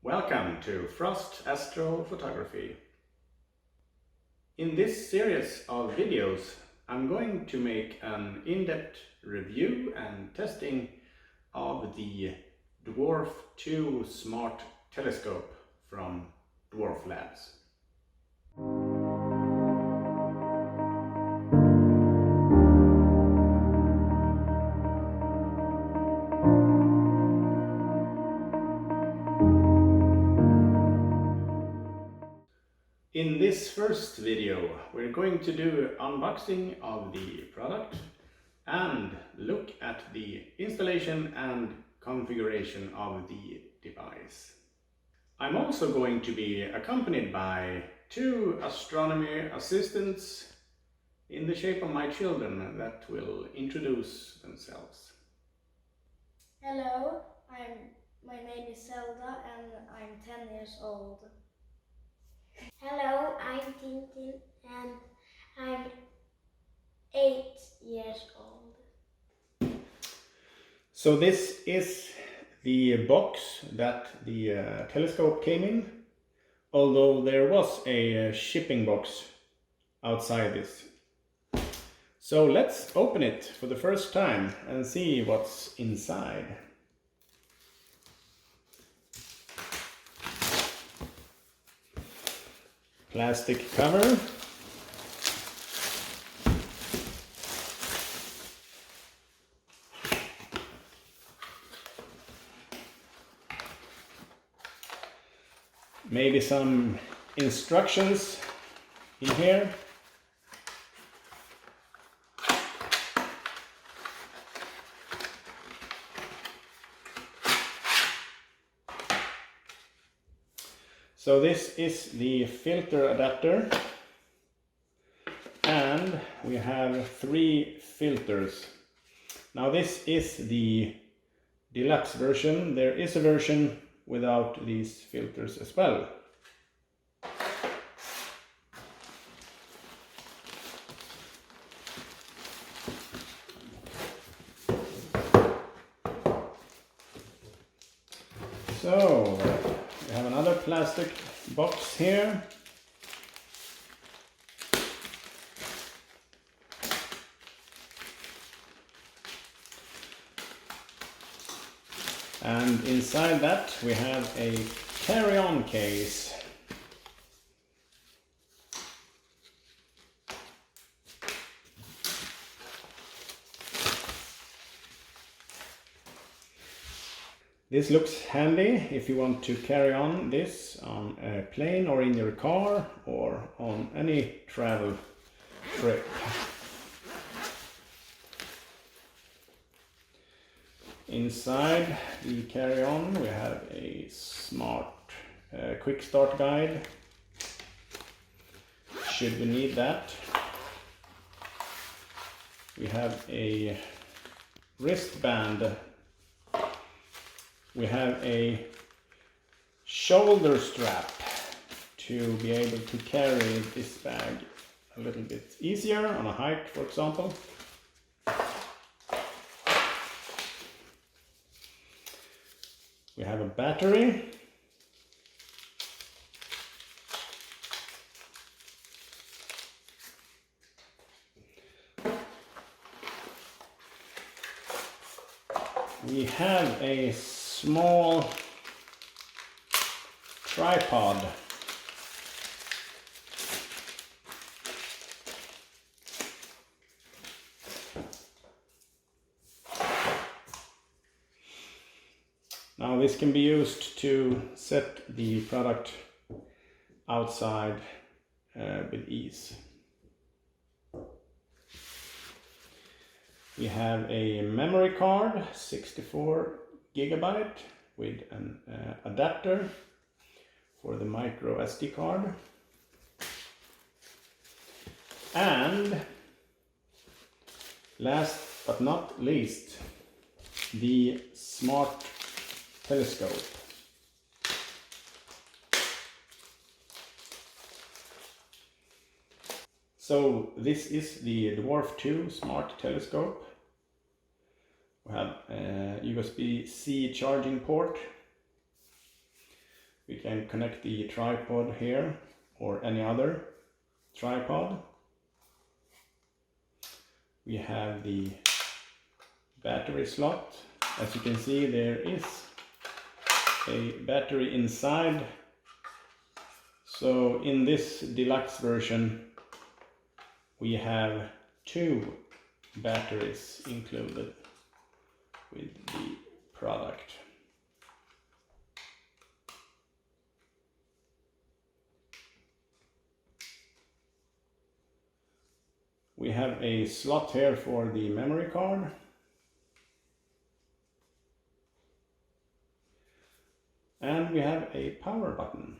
Welcome to Frost Astro Photography. In this series of videos, I'm going to make an in-depth review and testing of the DWARF II Smart Telescope from DWARF Labs. In this first video, we're going to do unboxing of the product and look at the installation and configuration of the device. I'm also going to be accompanied by two astronomy assistants in the shape of my children that will introduce themselves. Hello, my name is Zelda and I'm 10 years old. Hello, I'm Tintin and I'm 8 years old. So this is the box that the telescope came in, although there was a shipping box outside this. So let's open it for the first time and see what's inside. Plastic cover. Maybe some instructions in here. So this is the filter adapter, and we have 3 filters. Now this is the deluxe version. There is a version without these filters as well. So we have another plastic box here. And inside that we have a carry-on case. This looks handy if you want to carry on this on a plane or in your car or on any travel trip. Inside the carry-on we have a smart quick start guide, should we need that. We have a wristband. We have a shoulder strap to be able to carry this bag a little bit easier on a hike, for example. We have a battery. We have a small tripod. Now this can be used to set the product outside with ease. We have a memory card, 64 GB, with an adapter for the micro SD card. And last but not least, the Smart Telescope. So this is the DWARF II Smart Telescope. We have a USB-C charging port. We can connect the tripod here or any other tripod. We have the battery slot. As you can see, there is a battery inside. So in this deluxe version, we have 2 batteries included with the product. We have a slot here for the memory card. And we have a power button.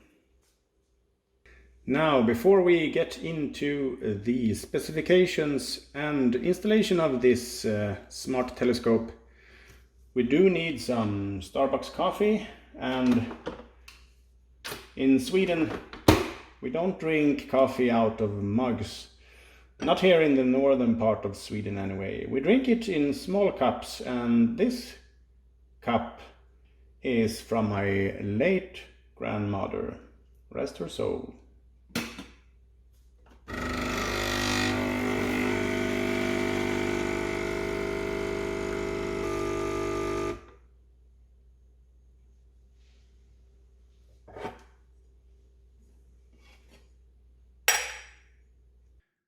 Now, before we get into the specifications and installation of this smart telescope, we do need some Starbucks coffee, and in Sweden we don't drink coffee out of mugs. Not here in the northern part of Sweden anyway. We drink it in small cups, and this cup is from my late grandmother. Rest her soul.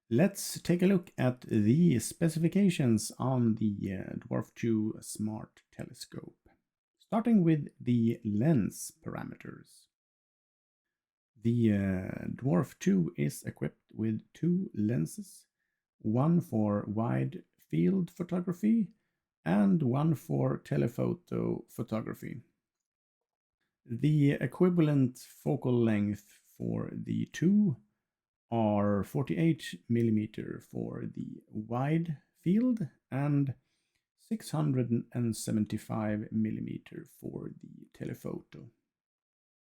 Let's take a look at the specifications on the DWARF II Smart Telescope. Starting with the lens parameters. The DWARF II is equipped with 2 lenses, one for wide field photography and one for telephoto photography. The equivalent focal length for the 2 are 48 mm for the wide field and 675 mm for the telephoto.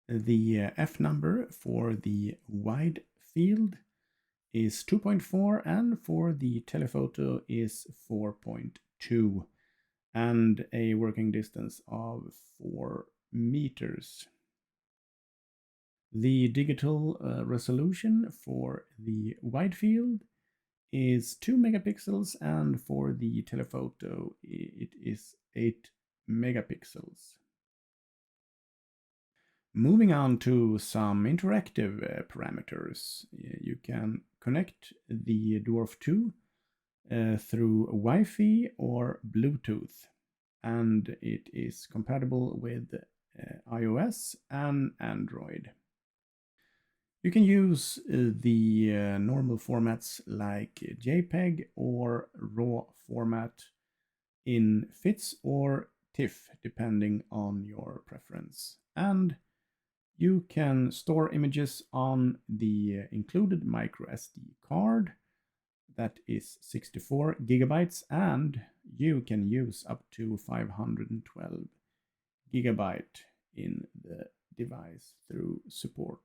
The f number for the wide field is 2.4 and for the telephoto is 4.2 and a working distance of 4 meters. The digital resolution for the wide field is 2 megapixels and for the telephoto it is 8 megapixels. Moving on to some interactive parameters. You can connect the DWARF II through Wi-Fi or Bluetooth, and it is compatible with iOS and Android. You can use the normal formats like JPEG or RAW format in FITS or TIFF depending on your preference. And you can store images on the included micro SD card that is 64 gigabytes, and you can use up to 512 gigabyte in the device through support.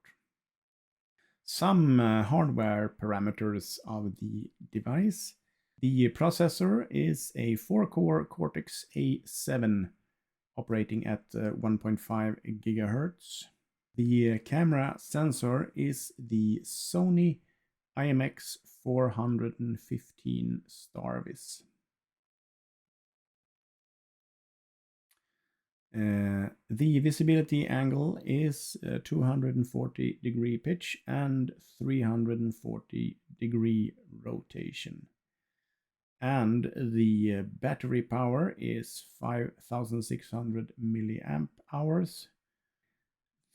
Some hardware parameters of the device. The processor is a 4-core Cortex A7 operating at 1.5 GHz. The camera sensor is the Sony IMX415 Starvis. The visibility angle is 240 degree pitch and 340 degree rotation. And the battery power is 5600 milliamp hours.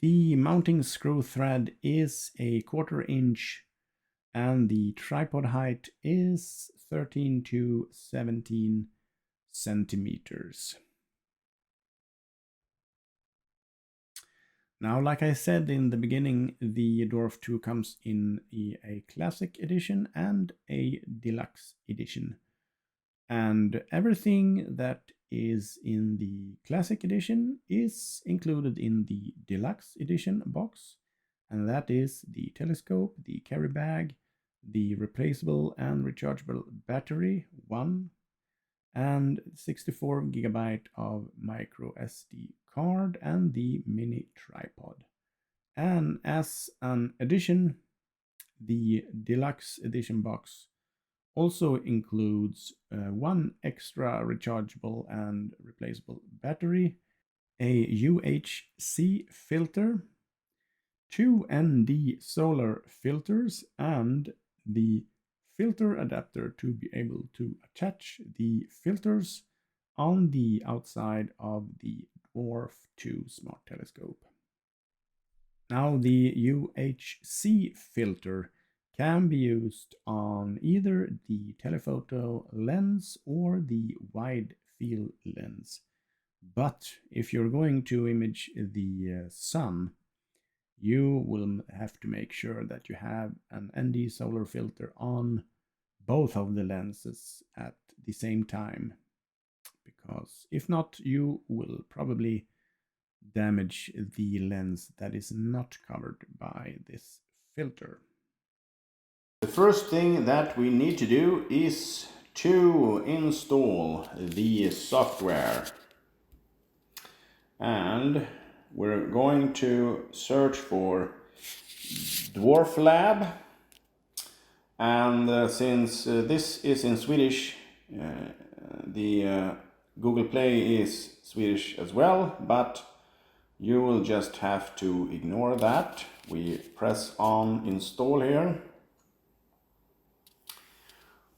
The mounting screw thread is a 1/4 inch and the tripod height is 13 to 17 centimeters. Now, like I said in the beginning, the DWARF II comes in a classic edition and a deluxe edition. And everything that is in the classic edition is included in the deluxe edition box. And that is the telescope, the carry bag, the replaceable and rechargeable battery, 1, and 64 gigabyte of micro SD card and the mini tripod. And as an addition, the deluxe edition box also includes one extra rechargeable and replaceable battery, a UHC filter, two ND solar filters, and the filter adapter to be able to attach the filters on the outside of the DWARF II Smart Telescope. Now the UHC filter can be used on either the telephoto lens or the wide field lens. But if you're going to image the sun, you will have to make sure that you have an ND solar filter on both of the lenses at the same time, because if not, you will probably damage the lens that is not covered by this filter. The first thing that we need to do is to install the software, and we're going to search for DWARF Lab, and since this is in Swedish, the Google Play is Swedish as well, but you will just have to ignore that. We press on install here.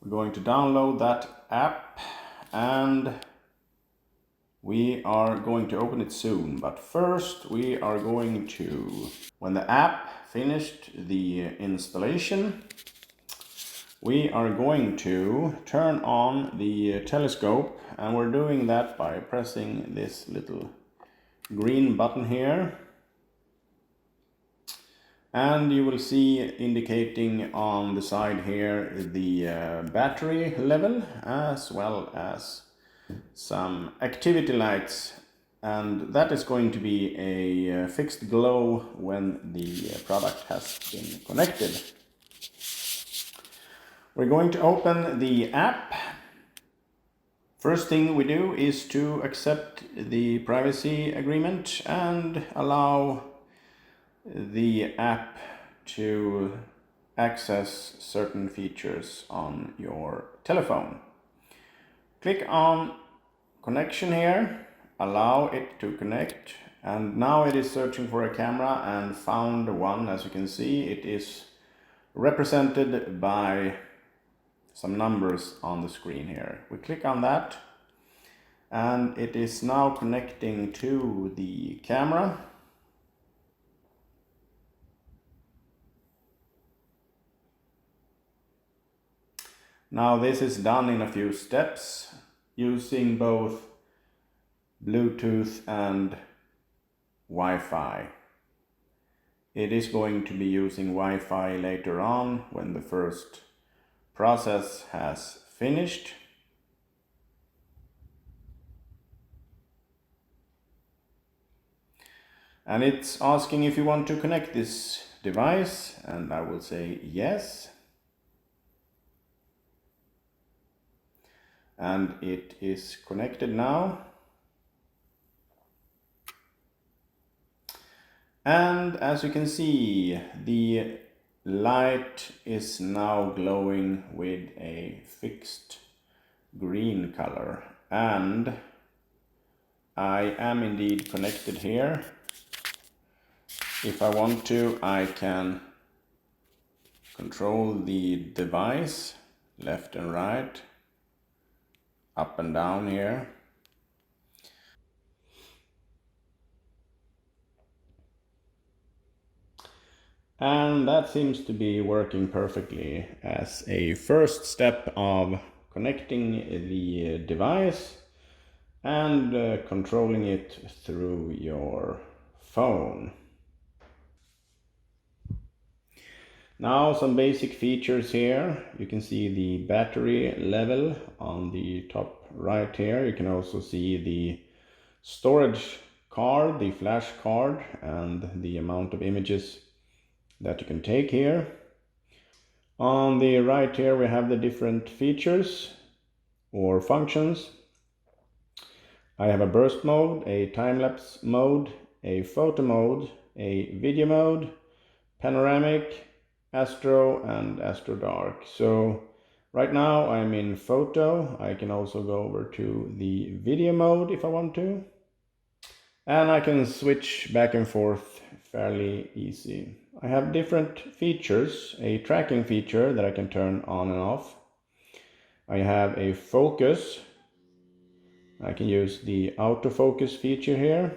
We're going to download that app and we are going to open it soon. But first we are going to, when the app finished the installation, we are going to turn on the telescope, and we're doing that by pressing this little green button here, and you will see indicating on the side here the battery level as well as some activity lights, and that is going to be a fixed glow when the product has been connected. We're going to open the app. First thing we do is to accept the privacy agreement and allow the app to access certain features on your telephone. Click on connection here, allow it to connect, and now it is searching for a camera and found one. As you can see, it is represented by some numbers on the screen here. We click on that and it is now connecting to the camera. Now this is done in a few steps using both Bluetooth and Wi-Fi. It is going to be using Wi-Fi later on when the first process has finished. And it's asking if you want to connect this device, and I will say yes. And it is connected now. And as you can see, the light is now glowing with a fixed green color, and I am indeed connected here. If I want to, I can control the device left and right, up and down here. And that seems to be working perfectly as a first step of connecting the device and controlling it through your phone. Now some basic features here. You can see the battery level on the top right here. You can also see the storage card, the flash card, and the amount of images that you can take here. On the right here we have the different features or functions. I have a burst mode, a time-lapse mode, a photo mode, a video mode, panoramic, Astro, and Astro Dark. So right now I'm in photo. I can also go over to the video mode if I want to. And I can switch back and forth fairly easy. I have different features, a tracking feature that I can turn on and off. I have a focus. I can use the autofocus feature here,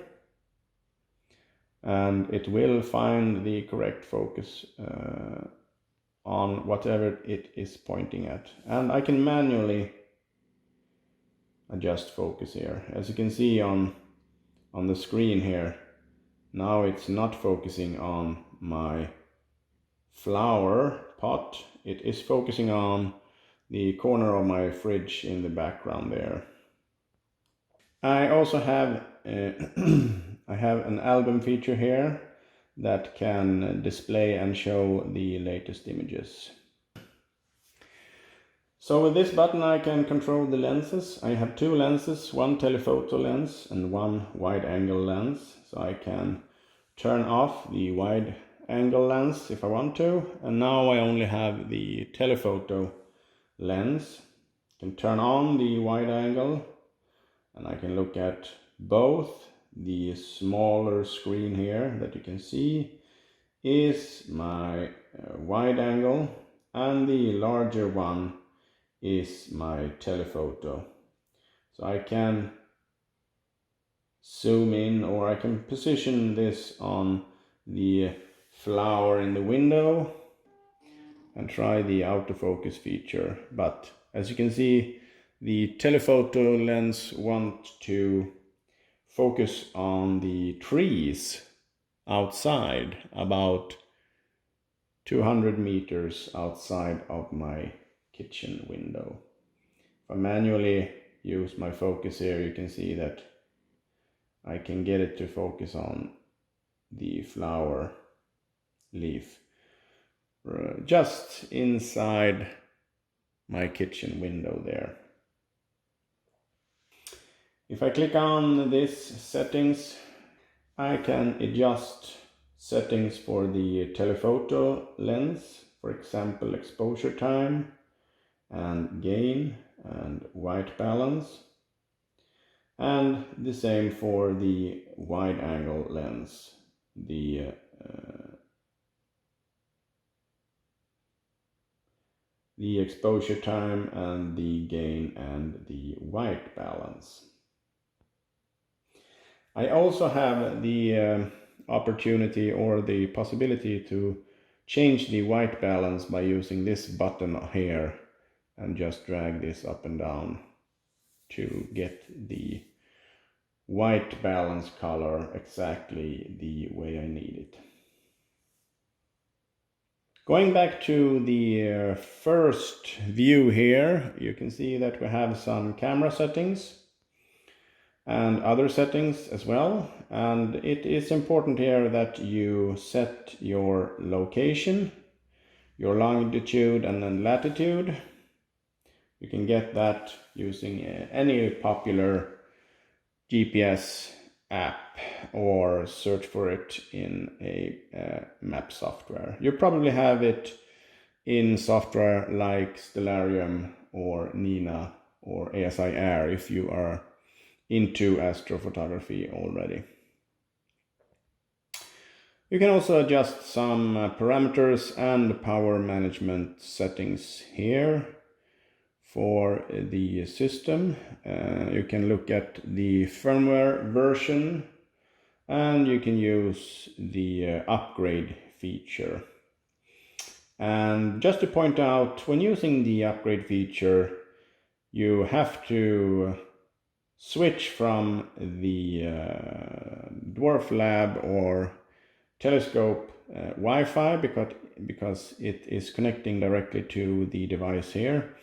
and it will find the correct focus on whatever it is pointing at. And I can manually adjust focus here. As you can see on the screen here, now it's not focusing on my flower pot. It is focusing on the corner of my fridge in the background there. I also have I have an album feature here that can display and show the latest images. So with this button I can control the lenses. I have two lenses, one telephoto lens and one wide angle lens. So I can turn off the wide angle lens if I want to, and now I only have the telephoto lens. I can turn on the wide angle and I can look at both. The smaller screen here that you can see is my wide angle, and the larger one is my telephoto. So I can zoom in, or I can position this on the flower in the window and try the autofocus feature. But as you can see, the telephoto lens wants to focus on the trees outside, about 200 meters outside of my kitchen window. If I manually use my focus here, you can see that I can get it to focus on the flower leaf just inside my kitchen window there. If I click on this settings, I can adjust settings for the telephoto lens, for example exposure time and gain and white balance, and the same for the wide angle lens, the exposure time and the gain and the white balance. I also have the opportunity or the possibility to change the white balance by using this button here, and just drag this up and down to get the white balance color exactly the way I need it. Going back to the first view here, you can see that we have some camera settings and other settings as well. And it is important here that you set your location, your longitude and then latitude. You can get that using any popular GPS app or search for it in a map software. You probably have it in software like Stellarium or N.I.N.A or ASI Air if you are into astrophotography already. You can also adjust some parameters and power management settings here for the system. You can look at the firmware version, and you can use the upgrade feature. And just to point out, when using the upgrade feature, you have to switch from the DWARF lab or telescope Wi-Fi because it is connecting directly to the device here.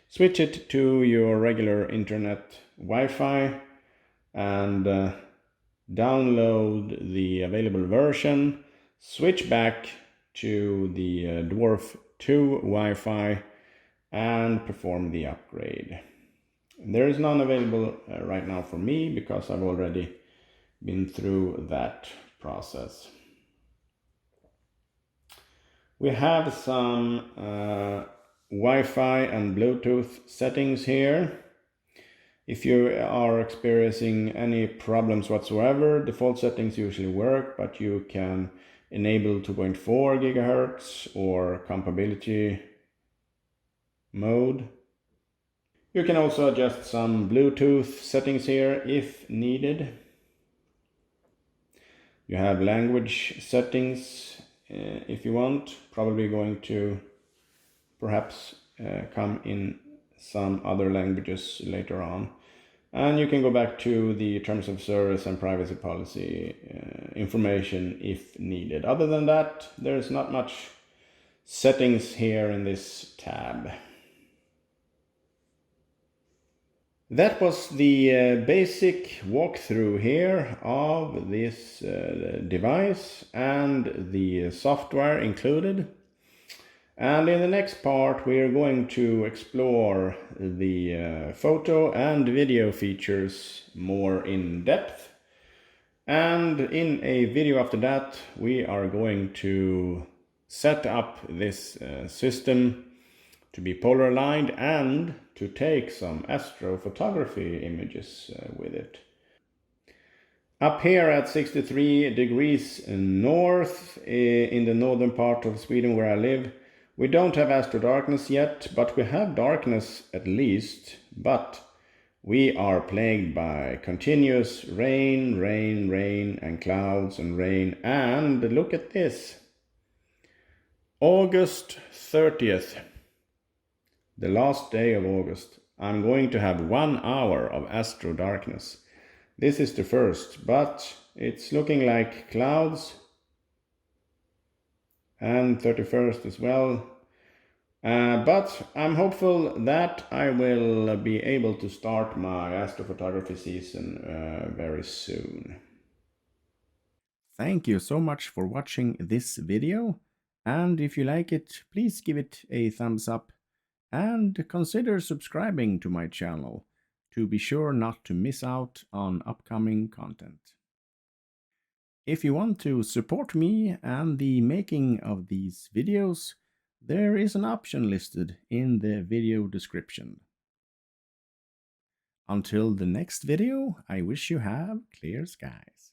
Switch it to your regular internet Wi-Fi and download the available version. Switch back to the DWARF II Wi-Fi and perform the upgrade. There is none available right now for me because I've already been through that process. We have some Wi-Fi and Bluetooth settings here. If you are experiencing any problems whatsoever, default settings usually work, but you can enable 2.4 gigahertz or compatibility mode. You can also adjust some Bluetooth settings here if needed. You have language settings if you want, probably going to perhaps come in some other languages later on. And you can go back to the terms of service and privacy policy information if needed. Other than that, there's not much settings here in this tab. That was the basic walkthrough here of this device and the software included. And in the next part we are going to explore the photo and video features more in depth. And in a video after that we are going to set up this system to be polar aligned and to take some astrophotography images with it. Up here at 63 degrees north in the northern part of Sweden where I live, we don't have astro darkness yet, but we have darkness at least. But we are plagued by continuous rain, rain, rain, and clouds and rain. And look at this. August 30th. The last day of August, I'm going to have 1 hour of astro darkness. This is the first, but it's looking like clouds, and 31st as well. But I'm hopeful that I will be able to start my astrophotography season very soon. Thank you so much for watching this video, and if you like it, please give it a thumbs up. And consider subscribing to my channel to be sure not to miss out on upcoming content. If you want to support me and the making of these videos, there is an option listed in the video description. Until the next video, I wish you have clear skies.